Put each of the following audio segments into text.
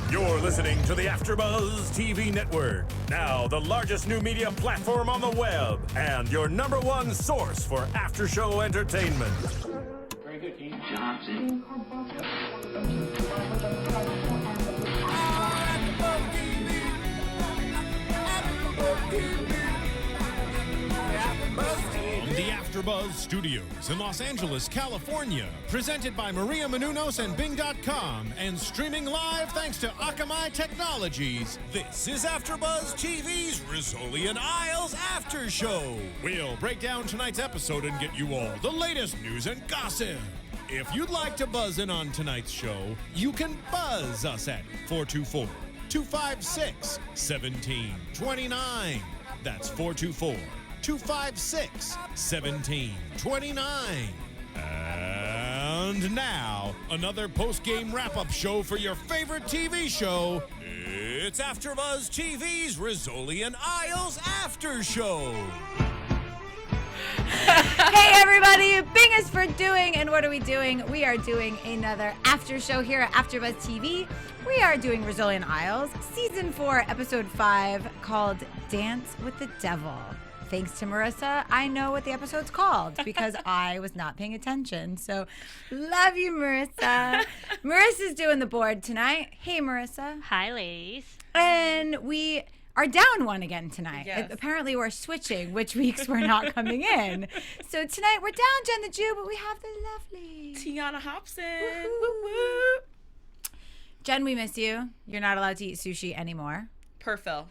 You're listening to the AFTERBUZZ TV Network, now the largest new media platform on the web, and your #1 source for after-show entertainment. Very good, Team Johnson. The AFTERBUZZ Studios in Los Angeles, California, presented by Maria Menounos and Bing.com, and streaming live thanks to Akamai Technologies. This is AFTERBUZZ TV's Rizzoli Isles After Show. We'll break down tonight's episode and get you all the latest news and gossip. If you'd like to buzz in on tonight's show, you can buzz us at 424-256-1729. That's 424-256-1729. And now, another post-game wrap-up show for your favorite TV show. It's AFTERBUZZ TV's Rizzoli Isles After Show. Hey everybody, Bing is for doing, and what are we doing? We are doing another after show here at AFTERBUZZ TV. We are doing Rizzoli Isles, Season 4, Episode 5, called Dance with the Devil. Thanks to Marissa, I know what the episode's called because I was not paying attention. So, love you, Marissa. Marissa's doing the board tonight. Hey, Marissa. Hi, ladies. And we are down one again tonight. Yes. Apparently, we're switching which weeks we're not coming in. So, tonight we're down Jen the Jew, but we have the lovely Tiona Hobson. Woo-hoo. Jen, we miss you. You're not allowed to eat sushi anymore. Perfil.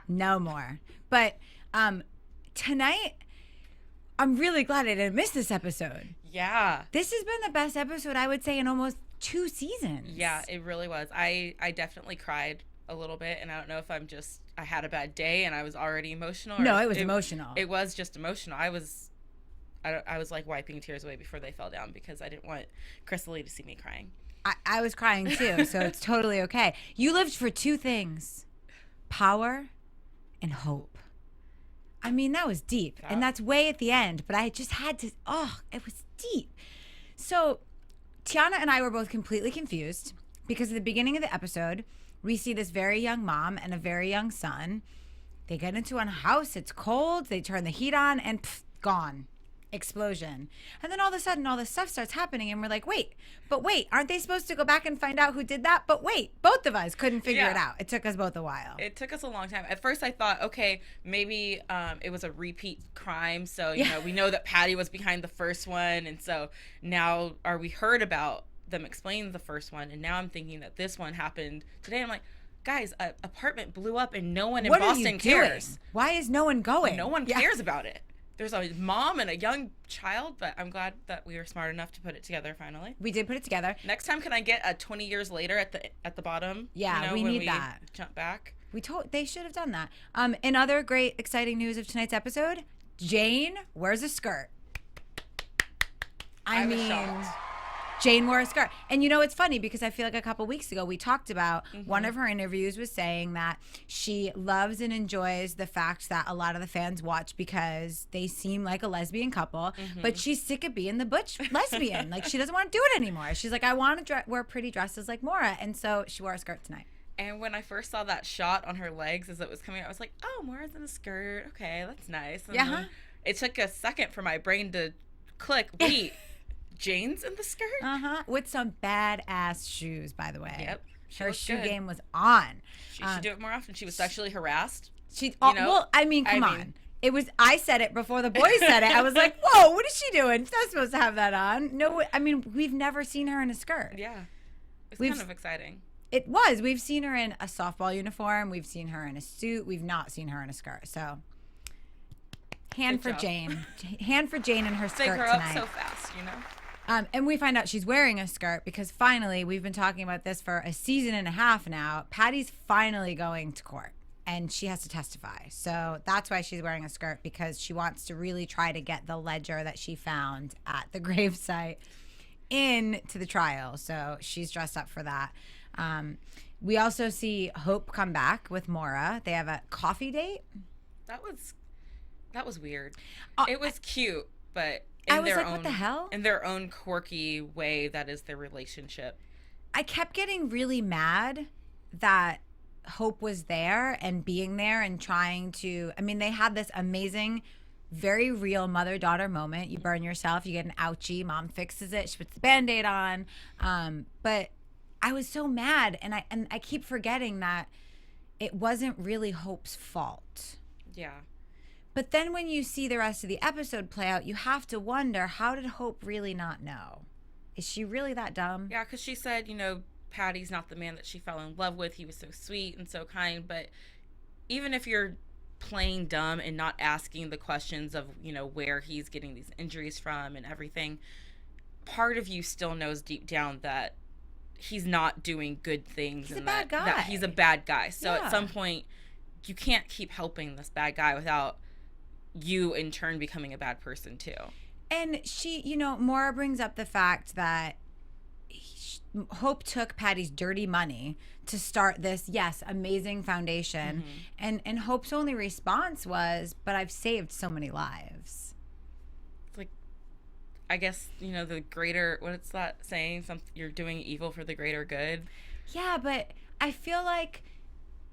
No more. But, tonight, I'm really glad I didn't miss this episode. Yeah. This has been the best episode, I would say, in almost 2 seasons. Yeah, it really was. I definitely cried a little bit, and I don't know if I had a bad day and I was already emotional. No, it was emotional. It was just emotional. I was like wiping tears away before they fell down because I didn't want Krisily to see me crying. I was crying too, so it's totally okay. You lived for 2 things: power and hope. I mean, that was deep, and that's way at the end, but I just had to, it was deep. So Tiona and I were both completely confused because at the beginning of the episode, we see this very young mom and a very young son. They get into a house, it's cold, they turn the heat on, and gone. Explosion. And then all of a sudden, all this stuff starts happening, and we're like, wait, aren't they supposed to go back and find out who did that? But wait, both of us couldn't figure it out. It took us both a while. It took us a long time. At first, I thought, okay, maybe it was a repeat crime. So, you know, we know that Paddy was behind the first one. And so now we heard about them explaining the first one. And now I'm thinking that this one happened today. I'm like, guys, an apartment blew up and no one in Boston cares. Why is no one going? No one cares about it. There's a mom and a young child, but I'm glad that we were smart enough to put it together finally. We did put it together. Next time, can I get a 20 years later at the bottom? Yeah, you know, we when need that. Jump back. They should have done that. In other great, exciting news of tonight's episode, Jane wears a skirt. I mean, shocked. Jane wore a skirt. And you know, it's funny because I feel like a couple weeks ago we talked about one of her interviews was saying that she loves and enjoys the fact that a lot of the fans watch because they seem like a lesbian couple, but she's sick of being the butch lesbian. Like, she doesn't want to do it anymore. She's like, I want to wear pretty dresses like Maura. And so she wore a skirt tonight. And when I first saw that shot on her legs as it was coming out, I was like, oh, Maura's in a skirt. Okay, that's nice. And then it took a second for my brain to click. Wait. Jane's in the skirt? With some badass shoes, by the way. Yep. Her shoe game was on. She should do it more often. She was sexually harassed. Well, I mean, come on. It was, I said it before the boys said it. I was like, whoa, what is she doing? She's not supposed to have that on. No, I mean, we've never seen her in a skirt. Yeah. It's kind of exciting. It was. We've seen her in a softball uniform. We've seen her in a suit. We've not seen her in a skirt. So, hand for Jane. Hand for Jane and her skirt tonight. They grow up so fast, you know? And we find out she's wearing a skirt because finally, we've been talking about this for a season and a half now. Paddy's finally going to court and she has to testify. So that's why she's wearing a skirt, because she wants to really try to get the ledger that she found at the gravesite into the trial. So she's dressed up for that. We also see Hope come back with Maura. They have a coffee date. That was weird. It was cute, but I was like, what the hell? In their own quirky way, that is their relationship. I kept getting really mad that Hope was there and being there and trying to, I mean, they had this amazing, very real mother-daughter moment. You burn yourself, you get an ouchie, mom fixes it, she puts the Band-Aid on. But I was so mad, and I keep forgetting that it wasn't really Hope's fault. Yeah. But then when you see the rest of the episode play out, you have to wonder, how did Hope really not know? Is she really that dumb? Yeah, because she said, Paddy's not the man that she fell in love with. He was so sweet and so kind. But even if you're playing dumb and not asking the questions of, where he's getting these injuries from and everything, part of you still knows deep down that he's not doing good things. He's a bad guy. That he's a bad guy. So at some point, you can't keep helping this bad guy without you in turn becoming a bad person too. And she, Maura brings up the fact that Hope took Paddy's dirty money to start this, amazing foundation. And Hope's only response was, but I've saved so many lives. It's like, I guess, the greater, what's that saying? You're doing evil for the greater good. Yeah, but I feel like,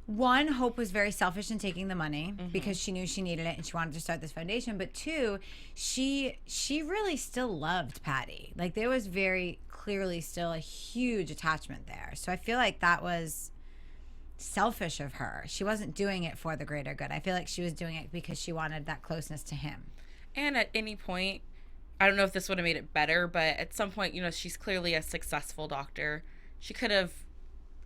one, Hope was very selfish in taking the money because she knew she needed it and she wanted to start this foundation. But two, she really still loved Paddy. Like, there was very clearly still a huge attachment there. So I feel like that was selfish of her. She wasn't doing it for the greater good. I feel like she was doing it because she wanted that closeness to him. And at any point, I don't know if this would have made it better, but at some point, she's clearly a successful doctor. She could have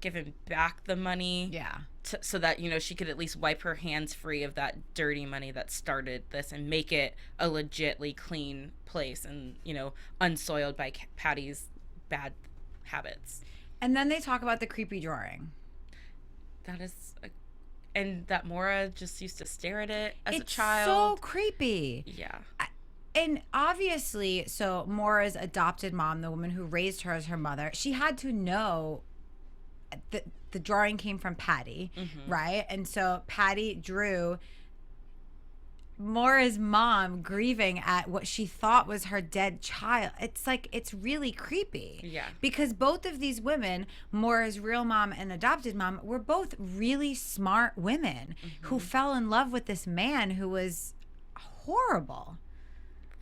given back the money. Yeah. So that, she could at least wipe her hands free of that dirty money that started this and make it a legitly clean place and, unsoiled by Paddy's bad habits. And then they talk about the creepy drawing. That is, and that Maura just used to stare at it as a It's child. so creepy. Yeah. And obviously, so Maura's adopted mom, the woman who raised her as her mother, she had to know that the drawing came from Paddy, right? And so Paddy drew Maura's mom grieving at what she thought was her dead child. It's like, it's really creepy. Yeah. Because both of these women, Maura's real mom and adopted mom, were both really smart women who fell in love with this man who was horrible.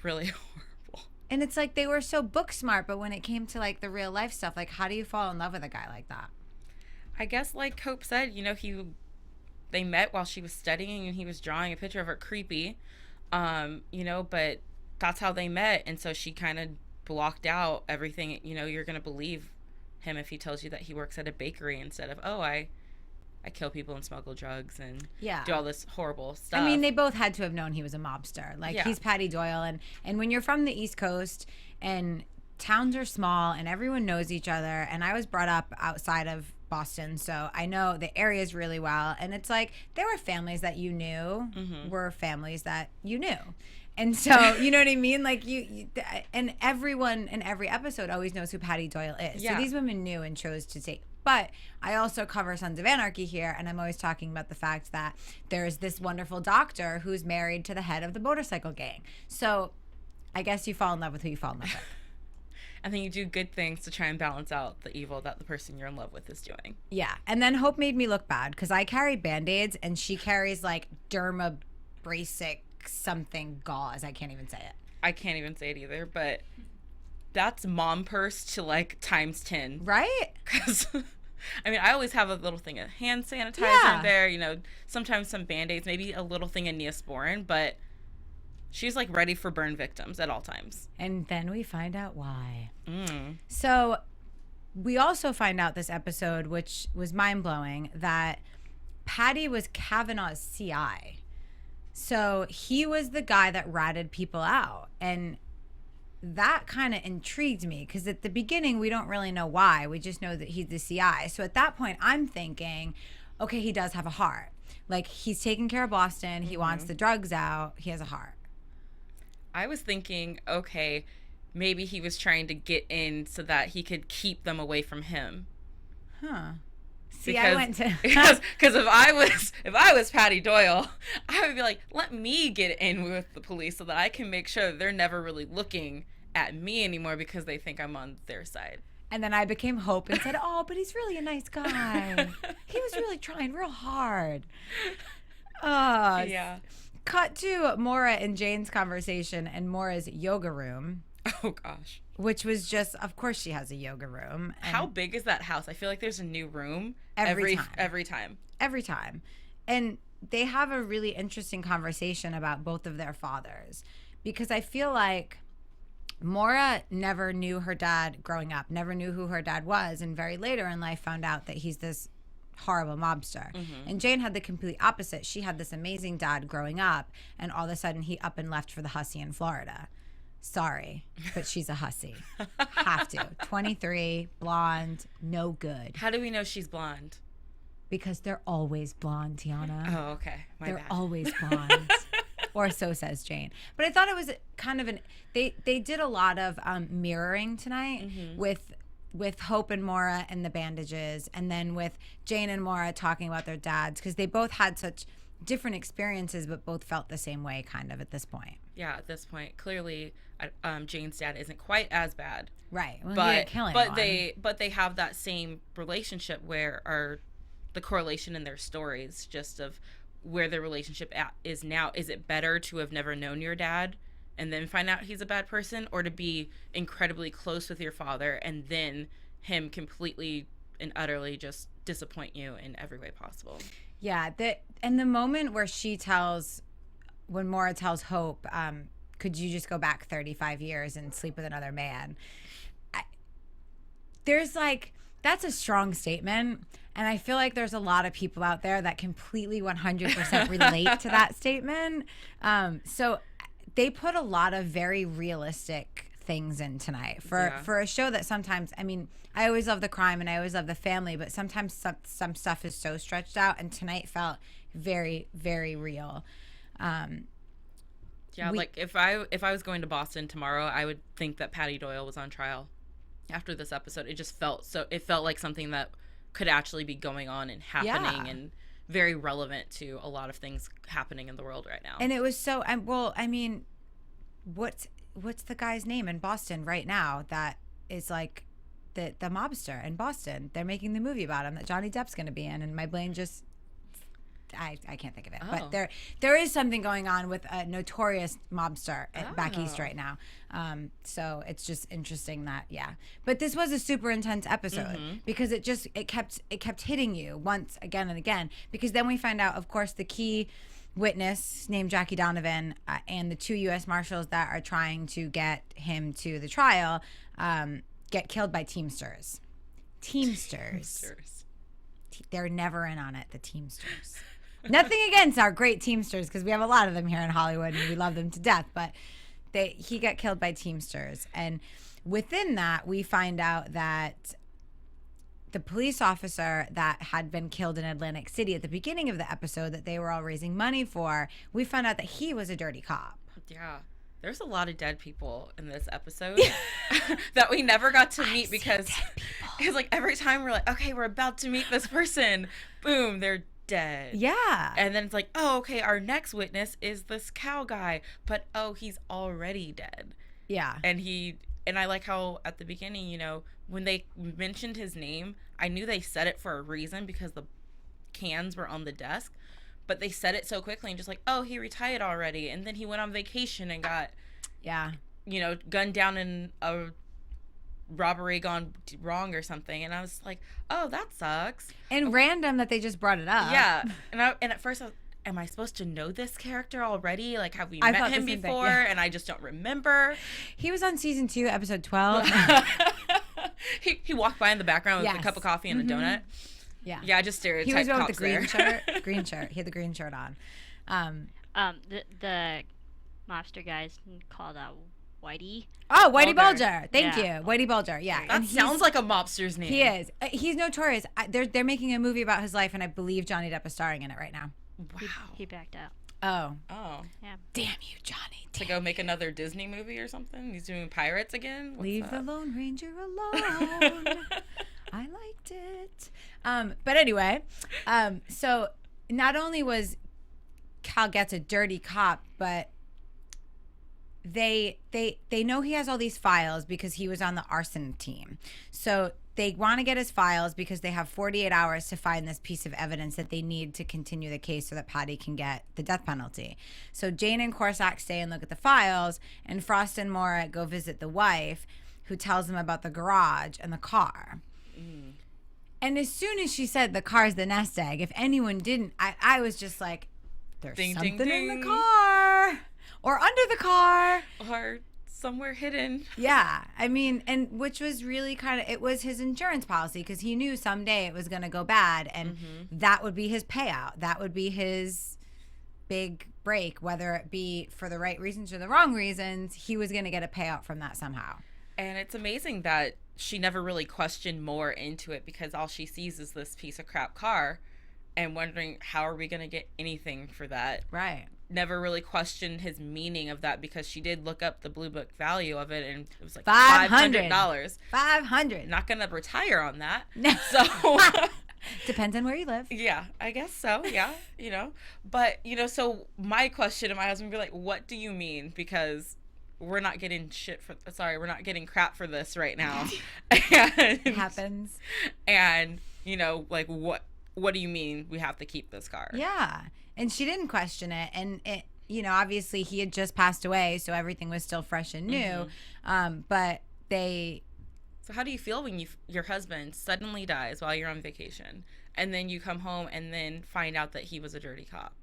Really horrible. And it's like, they were so book smart, but when it came to like the real life stuff, like, how do you fall in love with a guy like that? I guess, like Hope said, they met while she was studying and he was drawing a picture of her, creepy, but that's how they met. And so she kind of blocked out everything. You're going to believe him if he tells you that he works at a bakery instead of, I kill people and smuggle drugs and do all this horrible stuff. I mean, they both had to have known he was a mobster. Like, he's Paddy Doyle. And when you're from the East Coast and towns are small and everyone knows each other, and I was brought up outside of Boston, so I know the areas really well. And it's like, there were families that you knew were families that you knew. And so, you know what I mean? Like, you and everyone in every episode always knows who Paddy Doyle is. Yeah. So these women knew and chose to take. But I also cover Sons of Anarchy here, and I'm always talking about the fact that there's this wonderful doctor who's married to the head of the motorcycle gang. So I guess you fall in love with who you fall in love with. And then you do good things to try and balance out the evil that the person you're in love with is doing. Yeah. And then Hope made me look bad because I carry Band-Aids and she carries like dermabrasic something gauze. I can't even say it. I can't even say it either, but that's mom purse to like times 10. Right? Because, I mean, I always have a little thing of hand sanitizer there, sometimes some Band-Aids, maybe a little thing of Neosporin, but she's like ready for burn victims at all times. And then we find out why. So we also find out this episode, which was mind-blowing, that Paddy was Cavanaugh's CI. So he was the guy that ratted people out. And that kind of intrigued me because at the beginning, we don't really know why. We just know that he's the CI. So at that point, I'm thinking, okay, he does have a heart. Like, he's taking care of Boston. He wants the drugs out. He has a heart. I was thinking, okay, maybe he was trying to get in so that he could keep them away from him. Huh. See, Because, I went to because if I was Paddy Doyle, I would be like, let me get in with the police so that I can make sure that they're never really looking at me anymore because they think I'm on their side. And then I became Hope and said, oh, but he's really a nice guy. He was really trying real hard. Yeah. Cut to Maura and Jane's conversation in Maura's yoga room. Oh, gosh. Which was just, of course she has a yoga room. And how big is that house? I feel like there's a new room every time. Every time. And they have a really interesting conversation about both of their fathers. Because I feel like Maura never knew her dad growing up, never knew who her dad was, and very later in life found out that he's this horrible mobster. And Jane had the complete opposite. She had this amazing dad growing up, and all of a sudden he up and left for the hussy in Florida. Sorry, but she's a hussy. Have to. 23, blonde, no good. How do we know she's blonde? Because they're always blonde, Tiona. Oh, okay. They're always blonde. Or so says Jane. But I thought it was kind of they did a lot of mirroring tonight with Hope and Maura and the bandages, and then with Jane and Maura talking about their dads, because they both had such different experiences but both felt the same way kind of at this point. Yeah, at this point, clearly Jane's dad isn't quite as bad. Right. Well, but they have that same relationship where the correlation in their stories just of where their relationship is now. Is it better to have never known your dad and then find out he's a bad person, or to be incredibly close with your father and then him completely and utterly just disappoint you in every way possible? Yeah, and the moment where when Maura tells Hope, could you just go back 35 years and sleep with another man? That's a strong statement. And I feel like there's a lot of people out there that completely 100% relate to that statement. So they put a lot of very realistic things in tonight for a show that sometimes, I mean, I always love the crime and I always love the family, but sometimes some stuff is so stretched out, and tonight felt very, very real. Like if I was going to Boston tomorrow, I would think that Paddy Doyle was on trial after this episode. It just felt like something that could actually be going on and happening, and very relevant to a lot of things happening in the world right now. And it was so, I mean, what's the guy's name in Boston right now that is like the mobster in Boston? They're making the movie about him that Johnny Depp's going to be in, and my brain just, I can't think of it. But there is something going on with a notorious mobster back east right now. So it's just interesting that, But this was a super intense episode because it kept hitting you once again and again, because then we find out, of course, the key witness named Jackie Donovan and the two U.S. Marshals that are trying to get him to the trial get killed by Teamsters. They're never in on it, the Teamsters. Nothing against our great Teamsters, because we have a lot of them here in Hollywood and we love them to death, but he got killed by Teamsters. And within that, we find out that the police officer that had been killed in Atlantic City at the beginning of the episode that they were all raising money for, we found out that he was a dirty cop. Yeah. There's a lot of dead people in this episode that we never got to meet, because it's like every time we're like, okay, we're about to meet this person, boom, they're dead. Yeah. And then it's like, oh, okay, our next witness is this cow guy, but he's already dead. Yeah. And I like how at the beginning, when they mentioned his name, I knew they said it for a reason, because the cans were on the desk, but they said it so quickly and just like, oh, he retired already, and then he went on vacation and got gunned down in a robbery gone wrong or something. And I was like, oh, that sucks. And random that they just brought it up. Yeah. And at first I was, am I supposed to know this character already? Like, have we met him before? And I just don't remember. He was on season 2, episode 12. he walked by in the background with a cup of coffee and a donut. Yeah. Yeah, just stereotype. He was with the green shirt. Green shirt. He had the green shirt on. The mobster guy's called Whitey. Oh, Whitey Bulger. Thank you. Whitey Bulger. Yeah. That sounds like a mobster's name. He is. He's notorious. They're making a movie about his life, and I believe Johnny Depp is starring in it right now. Wow. He backed out. Oh. Yeah. Damn you, Johnny. To go make another Disney movie or something? He's doing Pirates again? Leave the Lone Ranger alone. I liked it. But anyway, so not only was Cal Getz a dirty cop, but they know he has all these files because he was on the arson team. So they want to get his files because they have 48 hours to find this piece of evidence that they need to continue the case so that Paddy can get the death penalty. So Jane and Korsak stay and look at the files, and Frost and Maura go visit the wife, who tells them about the garage and the car. And as soon as she said the car's the nest egg, if anyone didn't, I was just like, there's Ding, something ding, in ding. the car or under the car. Or somewhere hidden. Yeah. I mean, and which was really kind of, it was his insurance policy because he knew someday it was going to go bad, and that would be his payout. That would be his big break, whether it be for the right reasons or the wrong reasons. He was going to get a payout from that somehow. And it's amazing that she never really questioned more into it, because all she sees is this piece of crap car and wondering, how are we going to get anything for that? Right. Never really questioned his meaning of that, because she did look up the Blue Book value of it, and it was like $500. $500. Not going to retire on that. No. So Depends on where you live. yeah, I guess so. Yeah, But, so my question to my husband would be like, what do you mean? Because we're not getting we're not getting crap for this right now. It happens. And, like, what do you mean we have to keep this car? Yeah. And she didn't question it. And it, obviously he had just passed away, so everything was still fresh and new. But So how do you feel when your husband suddenly dies while you're on vacation, and then you come home and then find out that he was a dirty cop?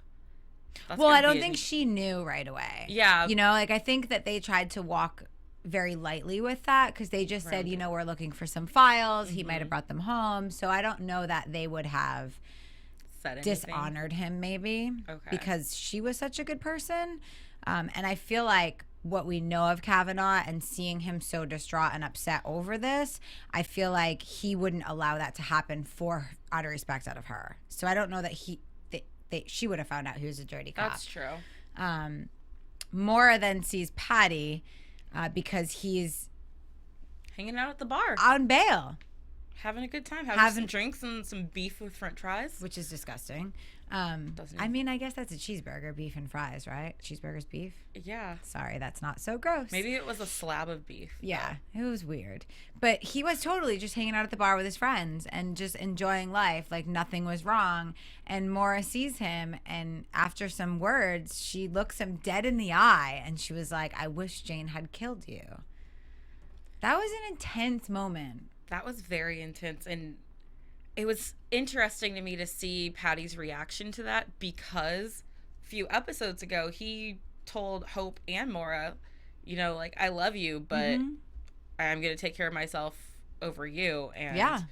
Well, I don't think she knew right away. Yeah. I think that they tried to walk very lightly with that, because they just said, we're looking for some files. He might have brought them home. So I don't know that they would have said anything. dishonored him, maybe, Okay. because she was such a good person. And I feel like what we know of Cavanaugh, and seeing him so distraught and upset over this, I feel like he wouldn't allow that to happen out of respect out of her. So I don't know that she would have found out he was a dirty cop. That's true. Maura then sees Paddy because he's Hanging out at the bar, on bail, having a good time, having some drinks and some beef with French fries. which is disgusting. Doesn't I mean, I guess that's a cheeseburger, beef and fries, right? Cheeseburger's beef. Yeah. Sorry, that's not so gross. Maybe it was a slab of beef. Yeah, it was weird. But he was totally just hanging out at the bar with his friends and just enjoying life like nothing was wrong. And Maura sees him, and after some words, she looks him dead in the eye, and she was like, I wish Jane had killed you. That was an intense moment. That was very intense, and it was interesting to me to see Paddy's reaction to that, because a few episodes ago he told Hope and Maura, like, I love you, but I'm going to take care of myself over you, and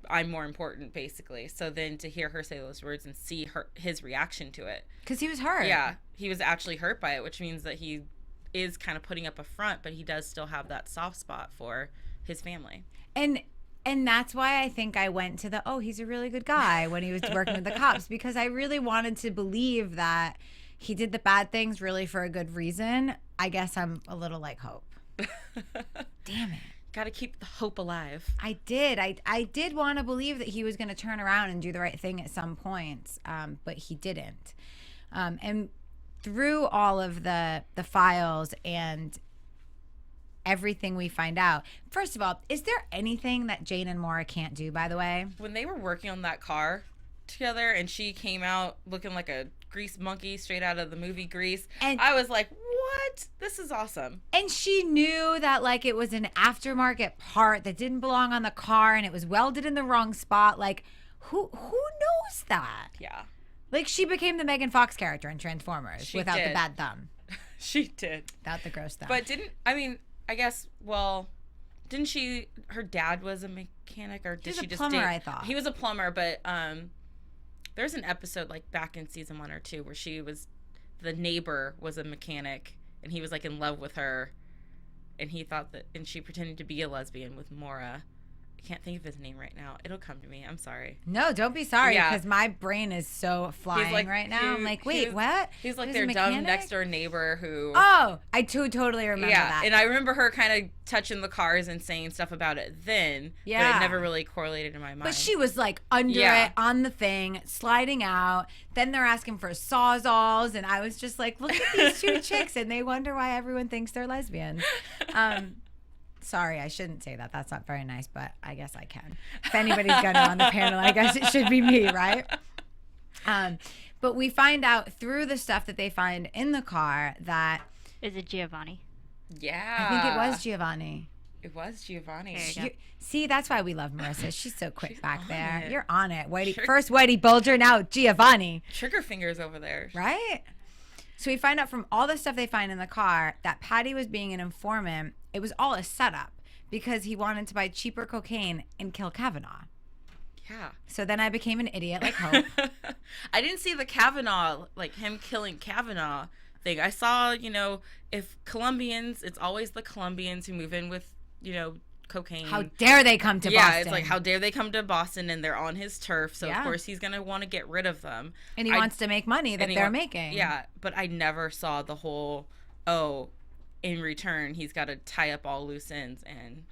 I'm more important, basically. So then to hear her say those words and see his reaction to it, Because he was hurt. yeah, he was actually hurt by it, which means that he is kind of putting up a front, but he does still have that soft spot for his family. And that's why I think I went to he's a really good guy when he was working with the cops, because I really wanted to believe that he did the bad things really for a good reason. I guess I'm a little like Hope. Damn it. Got to keep the hope alive. I did. I did want to believe that he was going to turn around and do the right thing at some points, but he didn't. And through all of the files and everything we find out, first of all, is there anything that Jane and Maura can't do, by the way? When they were working on that car together and she came out looking like a grease monkey straight out of the movie Grease, And- I was like, what? This is awesome. And she knew that like it was an aftermarket part that didn't belong on the car, and it was welded in the wrong spot. Like, who knows that? Yeah. Like, she became the Megan Fox character in Transformers She without the did. bad thumb. She did. Without the gross thumb. But didn't she, her dad was a mechanic, or did He was she a just plumber, date- I thought. He was a plumber, but there's an episode like back in season 1 or 2 where the neighbor was a mechanic, and he was like in love with her, and he thought that, and she pretended to be a lesbian with Maura. I can't think of his name right now. It'll come to me. I'm sorry. No, don't be sorry, Yeah. because my brain is so flying right now. I'm like, wait, what? He's like There's a their dumb mechanic? next door neighbor who. Oh, I totally remember that. And I remember her kind of touching the cars and saying stuff about it then. Yeah. But it never really correlated in my mind. But she was like under it, on the thing, sliding out. Then they're asking for sawzalls, and I was just like, look at these two chicks, and they wonder why everyone thinks they're lesbians. Sorry, I shouldn't say that. That's not very nice, but I guess I can. If anybody's gonna on the panel, I guess it should be me, right? But we find out through the stuff that they find in the car that Is it Giovanni? Yeah. I think it was Giovanni. It was Giovanni. There you go. See, that's why we love Marissa. She's so quick She's back on there. it. You're on it. Sure. First Whitey Bulger, now Giovanni. Trigger fingers over there. Right? So we find out from all the stuff they find in the car that Paddy was being an informant. It was all a setup because he wanted to buy cheaper cocaine and kill Cavanaugh. Yeah. So then I became an idiot like Hope. I didn't see the Cavanaugh, like him killing Cavanaugh thing. I saw, if Colombians, it's always the Colombians who move in with, cocaine. How dare they come to yeah, Boston? it's like, how dare they come to Boston and they're on his turf. So, Yeah. of course, he's going to want to get rid of them. And he wants to make money that they're making. making. Yeah, but I never saw the whole, in return, he's got to tie up all loose ends and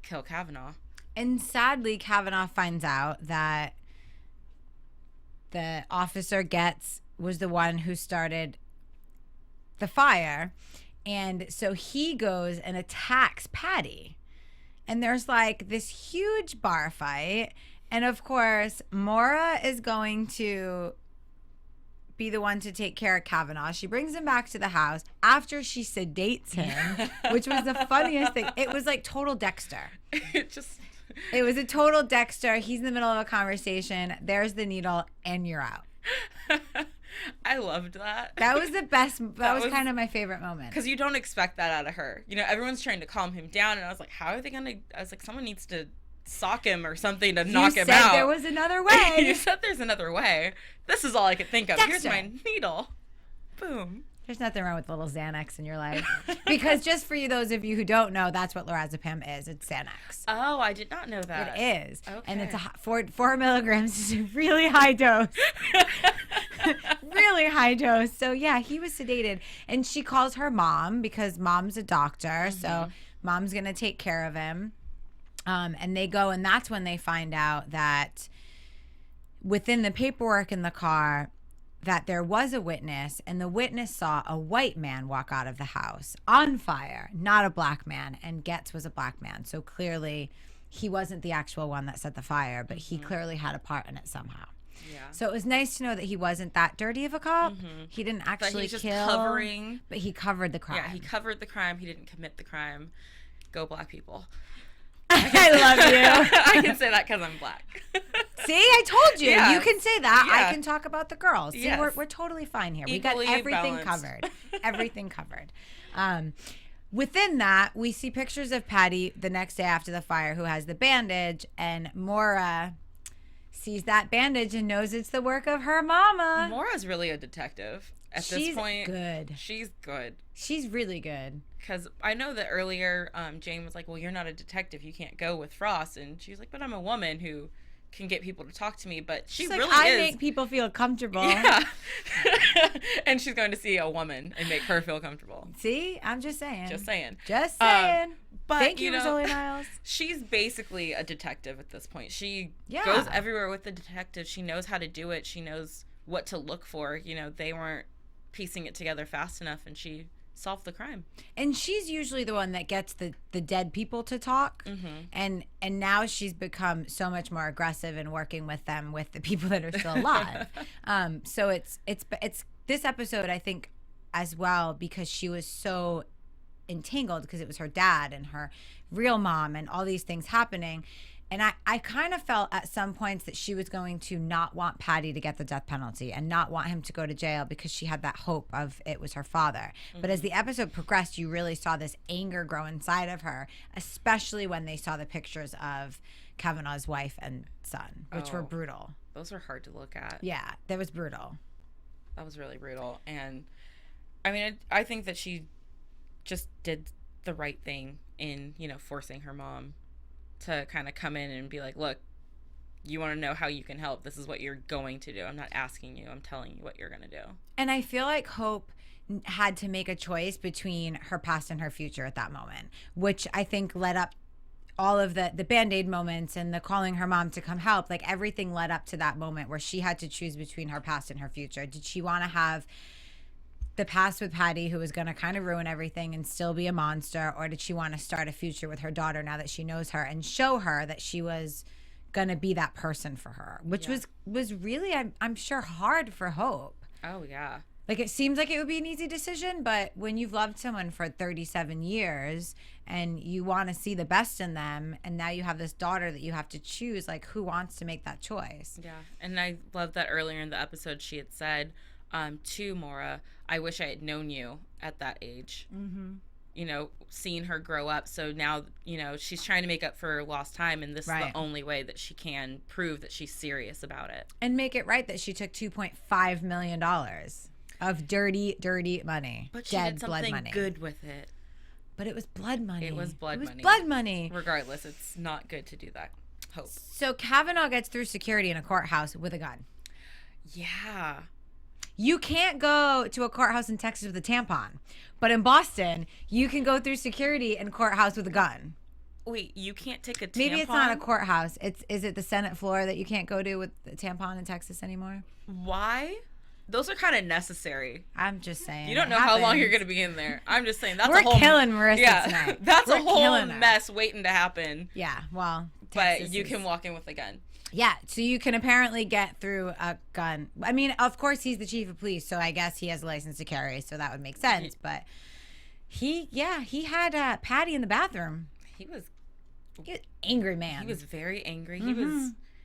kill Cavanaugh. And sadly, Cavanaugh finds out that the officer was the one who started the fire. And so he goes and attacks Paddy. And there's like this huge bar fight. And of course, Maura is going to be the one to take care of Cavanaugh. She brings him back to the house after she sedates him, which was the funniest thing. It was like total Dexter. It was a total Dexter. He's in the middle of a conversation. There's the needle, and you're out. I loved that. That was the best. That was kind of my favorite moment. Because you don't expect that out of her. Everyone's trying to calm him down, and I was like, how are they going to... I was like, someone needs to sock him or something to knock him out. You said there was another way. You said there's another way. This is all I could think of. Dexter. Here's my needle. Boom. There's nothing wrong with a little Xanax in your life. Because just for you, those of you who don't know, that's what lorazepam is. It's Xanax. Oh, I did not know that. It is. Okay. And it's 4 milligrams is a really high dose. Really high dose. So, yeah, he was sedated. And she calls her mom because mom's a doctor. Mm-hmm. So, mom's going to take care of him. And they go, and that's when they find out that within the paperwork in the car, that there was a witness, and the witness saw a white man walk out of the house on fire, not a black man, and Getz was a black man. So clearly he wasn't the actual one that set the fire, but he clearly had a part in it somehow. Yeah. So it was nice to know that he wasn't that dirty of a cop. He didn't actually he's just kill, covering. but he covered the crime. Yeah, he covered the crime. He didn't commit the crime. Go black people. I love you. I can say that because I'm black. See, I told you. Yeah. You can say that. Yeah. I can talk about the girls. See, Yes. we're totally fine here. Equally we got everything balanced. covered. Everything covered. Within that, we see pictures of Paddy the next day after the fire who has the bandage, and Maura sees that bandage and knows it's the work of her mama. Maura's really a detective at this point. Good. She's good. She's really good. Because I know that earlier Jane was like, well, you're not a detective. You can't go with Frost. And she's like, but I'm a woman who can get people to talk to me. But She's really like, I is. make people feel comfortable. Yeah. And she's going to see a woman and make her feel comfortable. See? I'm just saying. Just saying. Just saying. But, Thank you, Rizzoli Isles. She's basically a detective at this point. She Yeah. goes everywhere with the detective. She knows how to do it. She knows what to look for. They weren't piecing it together fast enough, and she solved the crime. And she's usually the one that gets the dead people to talk. And now she's become so much more aggressive in working with them, with the people that are still alive. So it's this episode, I think, as well, because she was so entangled because it was her dad and her real mom and all these things happening. And I kind of felt at some points that she was going to not want Paddy to get the death penalty and not want him to go to jail because she had that hope of it was her father. But as the episode progressed, you really saw this anger grow inside of her, especially when they saw the pictures of Cavanaugh's wife and son, which were brutal. Those are hard to look at. Yeah, that was brutal. That was really brutal. And I mean, I think that she just did the right thing in, forcing her mom to kind of come in and be like, look, you want to know how you can help. This is what you're going to do. I'm not asking you. I'm telling you what you're going to do. And I feel like Hope had to make a choice between her past and her future at that moment, which I think led up all of the Band-Aid moments and the calling her mom to come help. Like, everything led up to that moment where she had to choose between her past and her future. Did she want to have the past with Paddy, who was going to kind of ruin everything and still be a monster, or did she want to start a future with her daughter now that she knows her and show her that she was going to be that person for her, which was really, I'm sure, hard for Hope. Oh, yeah. Like, it seems like it would be an easy decision, but when you've loved someone for 37 years and you want to see the best in them, and now you have this daughter that you have to choose, like, who wants to make that choice? Yeah. And I love that earlier in the episode she had said to Maura, I wish I had known you at that age. Mm-hmm. You know, seeing her grow up. So now, you know, she's trying to make up for lost time, and this is the only way that she can prove that she's serious about it. And make it right that she took $2.5 million of dirty, dirty money. But she did something good with it. But it was blood money. It was blood money. Blood money. Regardless, it's not good to do that. Hope. So Cavanaugh gets through security in a courthouse with a gun. Yeah. You can't go to a courthouse in Texas with a tampon. But in Boston, you can go through security in a courthouse with a gun. Wait, you can't take a tampon? Maybe it's not a courthouse. Is it the Senate floor that you can't go to with the tampon in Texas anymore? Why? Those are kind of necessary. I'm just saying. You don't know how long you're going to be in there. I'm just saying. That's We're a whole, killing Marissa tonight. That's a whole mess waiting to happen. Yeah, well, Texas you can walk in with a gun. Yeah, so you can apparently get through a gun. I mean, of course, he's the chief of police, so I guess he has a license to carry, so that would make sense. But he had Paddy in the bathroom. He was an angry man. He was very angry.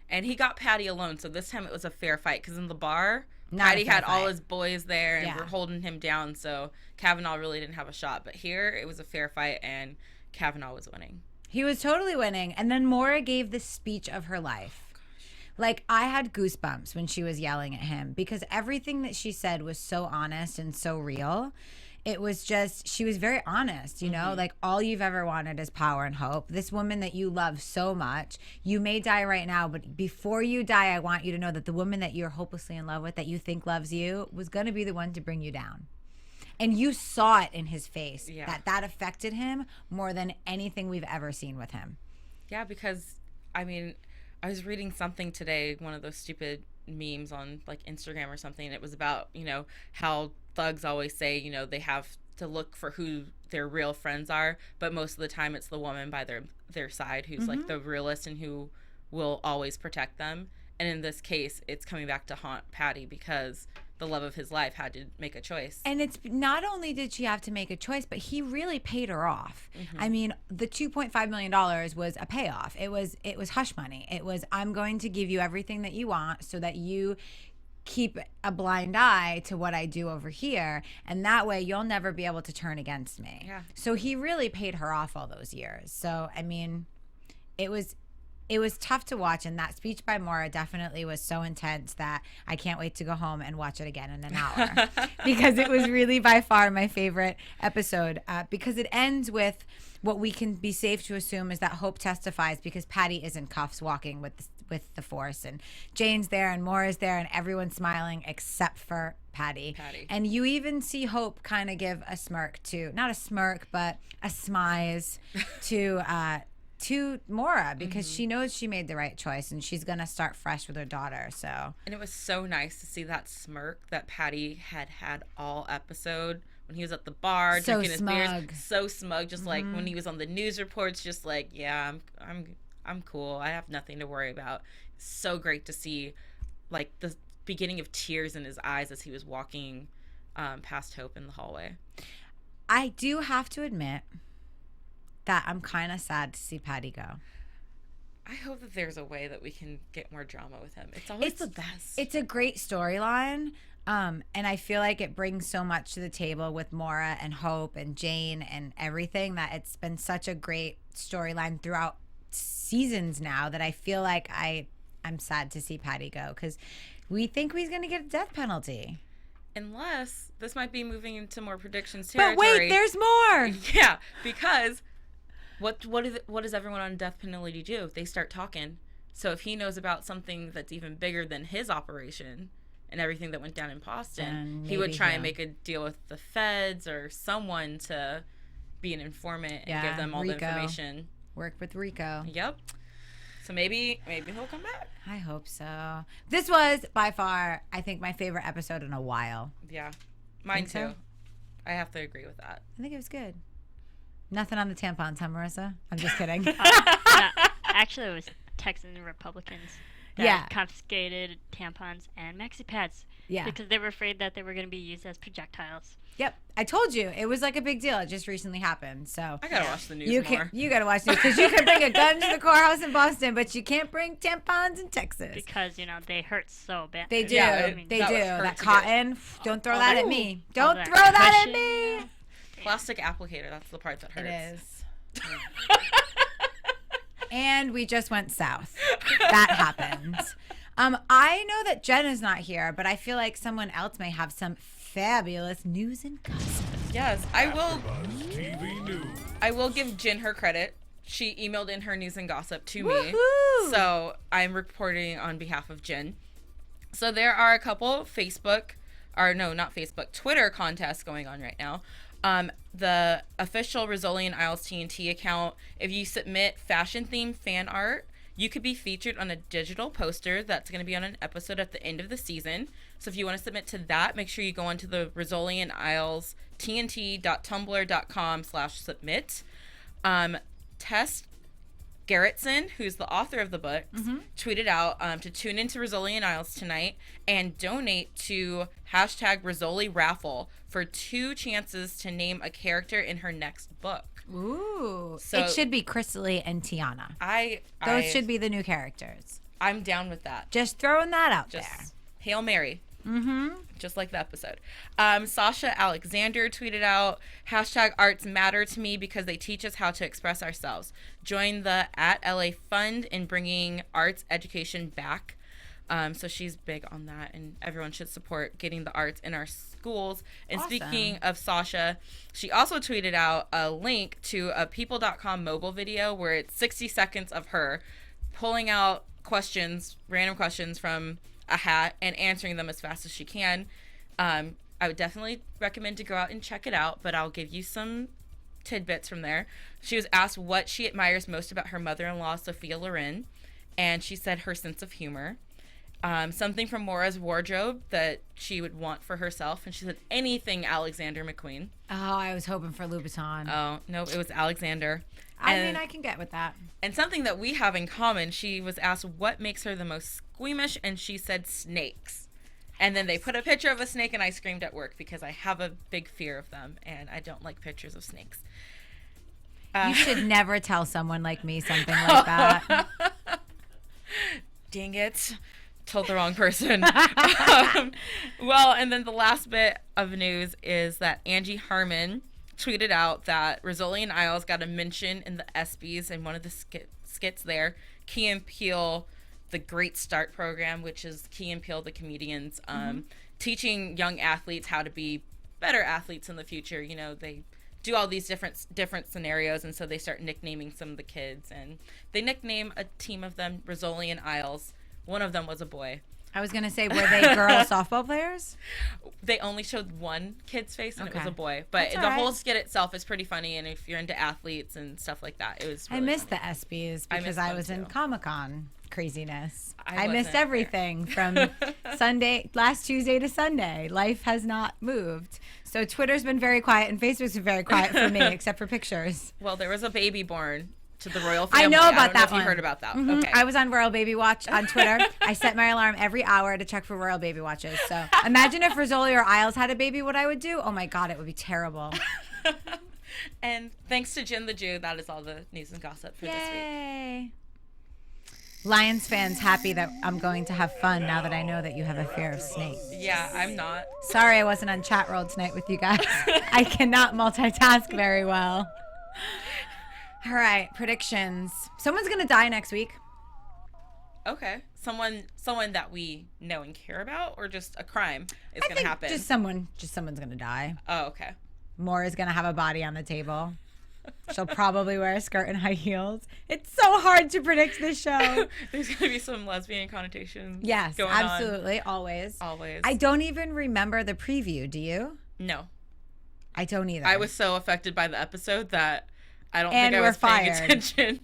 And he got Paddy alone, so this time it was a fair fight, because in the bar, Paddy had all his boys there and were holding him down, so Cavanaugh really didn't have a shot. But here, it was a fair fight, and Cavanaugh was winning. He was totally winning. And then Maura gave the speech of her life. Like, I had goosebumps when she was yelling at him, because everything that she said was so honest and so real. It was just, she was very honest, you know, like, all you've ever wanted is power and hope. This woman that you love so much, you may die right now, but before you die, I want you to know that the woman that you're hopelessly in love with, that you think loves you, was going to be the one to bring you down. And you saw it in his face, that affected him more than anything we've ever seen with him. Yeah, because, I mean, I was reading something today, one of those stupid memes on, like, Instagram or something, and it was about, you know, how thugs always say, you know, they have to look for who their real friends are, but most of the time it's the woman by their side who's, like, the realist and who will always protect them. And in this case, it's coming back to haunt Paddy, because the love of his life had to make a choice. And it's not only did she have to make a choice, but he really paid her off. I mean, the $2.5 million was a payoff. It was hush money. It was, I'm going to give you everything that you want so that you keep a blind eye to what I do over here, and that way you'll never be able to turn against me. Yeah. So he really paid her off all those years. So, I mean, it was tough to watch, and that speech by Maura definitely was so intense that I can't wait to go home and watch it again in an hour, because it was really by far my favorite episode, because it ends with what we can be safe to assume is that Hope testifies, because Paddy is in cuffs walking with the force, and Jane's there and Maura's there and everyone's smiling except for Paddy. And you even see Hope kind of give a smirk to, not a smirk, but a smize to Maura, because she knows she made the right choice and she's gonna start fresh with her daughter. So, and it was so nice to see that smirk that Paddy had all episode when he was at the bar drinking his beers. So smug, just like when he was on the news reports, just like, yeah, I'm cool. I have nothing to worry about. So great to see, like, the beginning of tears in his eyes as he was walking past Hope in the hallway. I do have to admit that I'm kind of sad to see Paddy go. I hope that there's a way that we can get more drama with him. It's always the best. It's a great storyline, and I feel like it brings so much to the table with Maura and Hope and Jane and everything, that it's been such a great storyline throughout seasons now, that I feel like I'm sad to see Paddy go, because we think he's going to get a death penalty. Unless this might be moving into more predictions territory. But wait, there's more. Yeah, because What does everyone on death penalty do? They start talking. So if he knows about something that's even bigger than his operation and everything that went down in Boston, he would try and make a deal with the feds or someone to be an informant and give them all the information. Work with Rico. Yep. So maybe he'll come back. I hope so. This was by far, I think, my favorite episode in a while. Yeah. Mine too. So? I have to agree with that. I think it was good. Nothing on the tampons, huh, Marissa? I'm just kidding. No, actually, it was Texan Republicans that confiscated tampons and maxi pads. Yeah. Because they were afraid that they were going to be used as projectiles. Yep. I told you. It was like a big deal. It just recently happened. So I got to watch the news more. You got to watch the news because you can bring a gun to the courthouse in Boston, but you can't bring tampons in Texas. Because, they hurt so bad. They do. Yeah, they do. That to cotton. Don't throw that at me. Don't that throw that at cushion. me. Plastic applicator. That's the part that hurts. It is. And we just went south. That happened. I know that Jen is not here, but I feel like someone else may have some fabulous news and gossip. Yes, AfterBuzz TV News. I will give Jen her credit. She emailed in her news and gossip to me. Woohoo! So I'm reporting on behalf of Jen. So there are a couple Twitter contests going on right now. The official Rizzoli Isles TNT account, if you submit fashion-themed fan art, you could be featured on a digital poster that's going to be on an episode at the end of the season. So if you want to submit to that, make sure you go onto the Rizzoli Isles TNT.tumblr.com/submit. Tess Gerritsen, who's the author of the books, tweeted out to tune into Rizzoli Isles tonight and donate to #Rizzoli Raffle for 2 chances to name a character in her next book. Ooh. So- it should be Krisily and Tiona. Those should be the new characters. I'm down with that. Just throwing that out Just there. Hail Mary. Just like the episode. Sasha Alexander tweeted out, #arts matter to me because they teach us how to express ourselves. Join the @LA Fund in bringing arts education back. So she's big on that, and everyone should support getting the arts in our schools. And Awesome. Speaking of Sasha, she also tweeted out a link to a people.com mobile video where it's 60 seconds of her pulling out random questions from a hat and answering them as fast as she can. I would definitely recommend to go out and check it out, but I'll give you some tidbits from there. She was asked what she admires most about her mother-in-law, Sophia Loren, and she said her sense of humor. Something from Maura's wardrobe that she would want for herself, and she said anything Alexander McQueen. Oh, I was hoping for Louboutin. Oh, no, it was Alexander. I mean, I can get with that. And something that we have in common, she was asked what makes her the most squeamish, and she said snakes. And then they put a picture of a snake, and I screamed at work because I have a big fear of them, and I don't like pictures of snakes. You should never tell someone like me something like that. Dang it. Told the wrong person. Well, and then the last bit of news is that Angie Harmon tweeted out that Rizzoli Isles got a mention in the ESPYs in one of the skits there. Key and Peele, the Great Start program, which is Key and Peele, the comedians, teaching young athletes how to be better athletes in the future. They do all these different scenarios, and so they start nicknaming some of the kids, and they nickname a team of them Rizzoli Isles. One of them was a boy. I was going to say, were they girl softball players? They only showed one kid's face, and it was Okay. a boy. But That's the all right. whole skit itself is pretty funny, and if you're into athletes and stuff like that, it was really I missed funny. the ESPYs I because missed I them was in too. Comic-Con craziness. I I missed wasn't there. everything from last Tuesday to Sunday. Life has not moved. So Twitter's been very quiet and Facebook's been very quiet for me, except for pictures. Well, there was a baby born to the royal I family. know about don't know that if one. you heard about that. Mhm. Okay. I was on Royal Baby Watch on Twitter. I set my alarm every hour to check for Royal Baby Watches. So imagine if Rizzoli or Isles had a baby, what I would do. Oh my God, it would be terrible. And thanks to Jen the Jew, that is all the news and gossip for this week. Yay. Lions fans happy that I'm going to have fun now that I know that you have a fear of snakes. Yeah, I'm not. Sorry I wasn't on chat roll tonight with you guys. I cannot multitask very well. All right, predictions. Someone's going to die next week. Okay. Someone that we know and care about, or just a crime is going to happen? Just someone's going to die. Oh, okay. Maura's going to have a body on the table. She'll probably wear a skirt and high heels. It's so hard to predict this show. There's going to be some lesbian connotations. Yes, going absolutely. Always. Always. I don't even remember the preview. Do you? No. I don't either. I was so affected by the episode that I don't And think I we're was paying fired. attention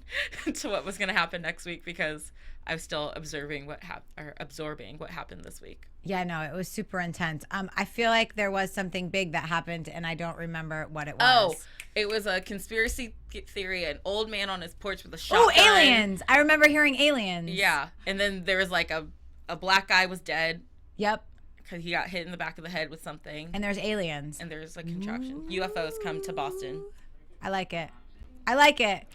to what was going to happen next week because I was still absorbing what happened this week. Yeah, no, it was super intense. I feel like there was something big that happened, and I don't remember what it was. Oh, it was a conspiracy theory. An old man on his porch with a shotgun. Oh, aliens! I remember hearing aliens. Yeah, and then there was like a black guy was dead Yep. because he got hit in the back of the head with something. And there's aliens. And there's a contraption. UFOs come to Boston. I like it. I like it.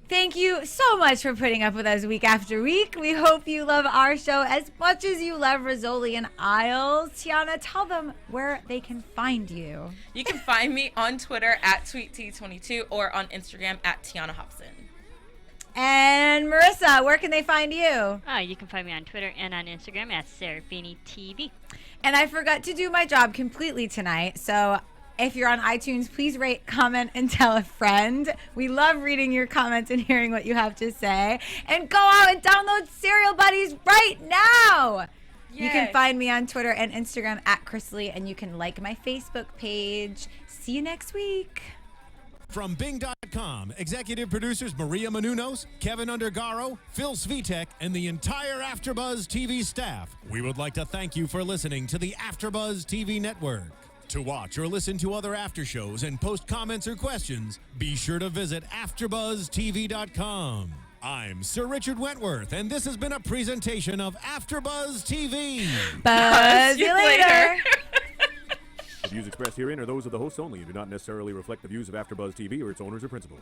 Thank you so much for putting up with us week after week. We hope you love our show as much as you love Rizzoli Isles. Tiona, tell them where they can find you. You can find me on Twitter at TweetT22 or on Instagram at Tiona Hobson. And Marissa, where can they find you? You can find me on Twitter and on Instagram at SeraphiniTV. And I forgot to do my job completely tonight, so if you're on iTunes, please rate, comment, and tell a friend. We love reading your comments and hearing what you have to say. And go out and download Serial Buddies right now. Yay. You can find me on Twitter and Instagram at Krisily, and you can like my Facebook page. See you next week. From Bing.com, executive producers Maria Menounos, Kevin Undergaro, Phil Svitek, and the entire AfterBuzz TV staff, we would like to thank you for listening to the AfterBuzz TV network. To watch or listen to other after shows and post comments or questions, be sure to visit AfterBuzzTV.com. I'm Sir Richard Wentworth, and this has been a presentation of AfterBuzz TV. Buzz you later. The views expressed herein are those of the hosts only and do not necessarily reflect the views of AfterBuzz TV or its owners or principals.